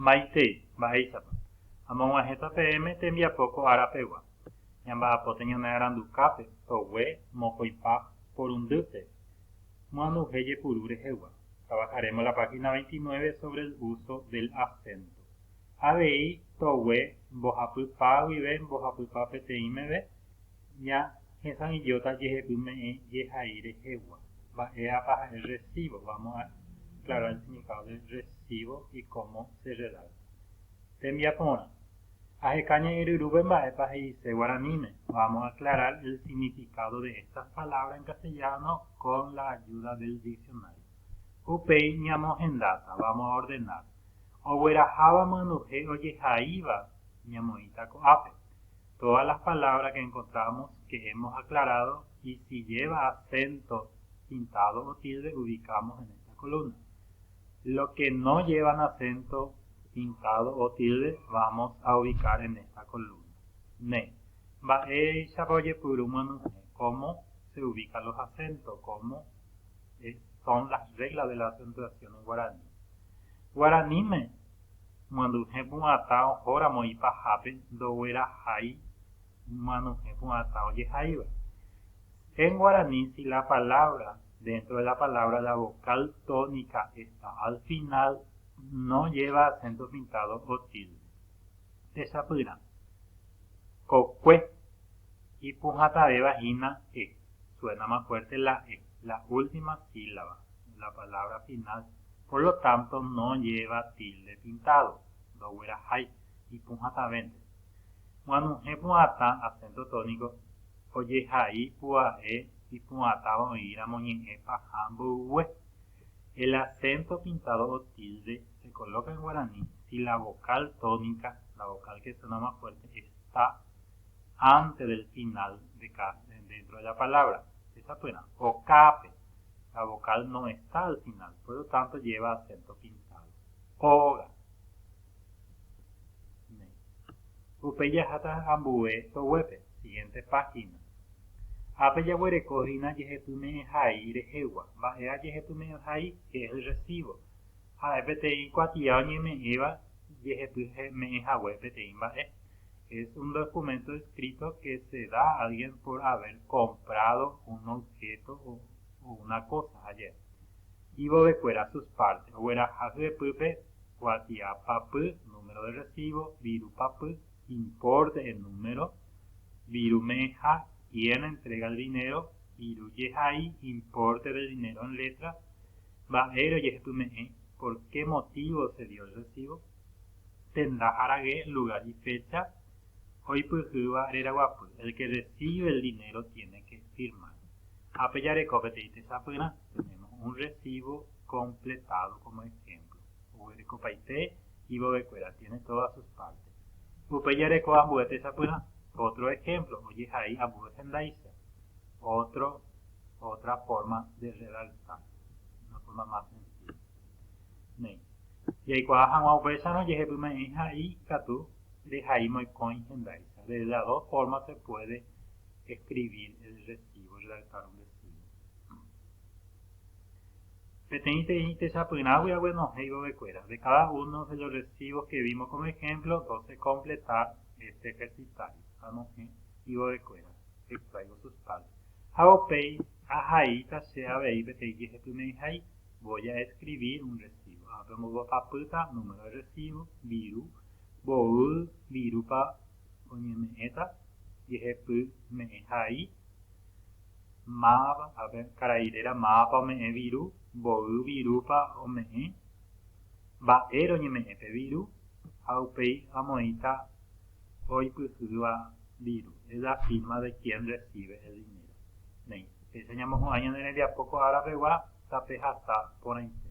Maitei, mba'éichapa. Amog̃uahẽta peẽme tembiapóko árapegua. Ñamba'apote ñane arandukápe, togue mokõipa porundýpe. Moãnduhe jepuru rehegua. Trabajaremos la página 29 sobre el uso del acento. Avei togue mbohapypa guive mbohapypa peteĩ meve ña hesãijota jehepyme'ẽ jehai rehegua. Mba'éapa ha'e recibo. Vamos a aclarar el significado de recibo y cómo se redacta. Tembiapórã. Ahekaña iryrúpe mba'épa he'ise guaraníme. Vamos a aclarar el significado de estas palabras en castellano con la ayuda del diccionario. Upéi ñamohendáta. Vamos a ordenar. Ogueraháva myanduhe ojehaíva ñamoĩta ko'ápe. Todas las palabras que encontramos que hemos aclarado y si lleva acento pintado o tilde ubicamos en esta columna. Lo que no llevan acento pintado o tilde vamos a ubicar en esta columna. Ne. Mba'éichapa ojepuru myanduhe. ¿Cómo se ubican los acentos? ¿Cómo son las reglas de la acentuación en guaraní? Guaraníme myanduhe pu'atã ohóramo ipahápe ndoguerahái myanduhe pu'atã ojehaíva. En guaraní, si la palabra, dentro de la palabra, la vocal tónica está al final, no lleva acento pintado o tilde. Tesapyra. Kokue. Y puhatave vagina e. Suena más fuerte la e, la última sílaba, la palabra final. Por lo tanto, no lleva tilde pintado. Ndoguerahái y puhatavente. Myanduhe pu'atã, acento tónico, ojehai pu'a'e y pu'atã oĩra moñe'ẽ paha mboygue. El acento pintado o tilde se coloca en guaraní si la vocal tónica, la vocal que suena más fuerte, está antes del final dentro de la palabra. Esa suena. Okape. La vocal no está al final, por lo tanto lleva acento pintado. Oga. Upéjahata ambue toguépe. Siguiente página. Ápe jaguerekohína jehepyme'ẽhai rehegua. Mba'e jehepyme'ẽhai, que es el recibo. Ha'e peteĩ kuatia oñeme'ẽva jehepyme'ẽhague peteĩ mba'e. Es un documento escrito que se da a alguien por haber comprado un objeto o una cosa ayer. Y bovekuéra sus partes. Oguerahasye'pýpe kuatiapapy, número de recibo, virupapy, importe en número, virumeja, quien entrega el dinero, viruyehai, importe del dinero en letra, ba'ero yehepyme'ẽ, por qué motivo se dio el recibo, tendrá harague, lugar y fecha, oipyhýva reraguapy, el que recibe el dinero tiene que firmar. Ápe jarekópe tesapyna, tenemos un recibo completado como ejemplo. Oguerekopaite y bovekuéra tiene todas sus partes. Upe jareko ambue tesapyna, otro ejemplo, ojehai ambue hendaícha. Otra forma de redactar, una forma más sencilla. Nei. Yaikuaa hag̃ua upéicharõ jehepyme'ẽhai katu rehai moikõi hendaícha. De las dos formas se puede escribir el recibo, redactar un recibo. Peteĩ tesapyna guiaguenohẽ bovekuéra. De cada uno de los recibos que vimos como ejemplo, entonces completar este ejercitario. Anohẽ y bovekuéra. Extraigo sus partes. Haopéi ahai tache avei peteĩ jehepyme'ẽhai. Voy a escribir un recibo. Mbopapýta, número de recibo, viru, mbovy, virúpa oñeme'ẽta, jehepyme'ẽhai, máva, karairera mávapa ome'ẽ viru, mbovy virúpa ome'ẽ, mba'e roñeme'ẽpe viru, ha upéi amoĩta oipyhýva viru. Es la firma de quien recibe el dinero. Esa ñamohu'ã ñane rembiapóko árapegua tapehasa porãite.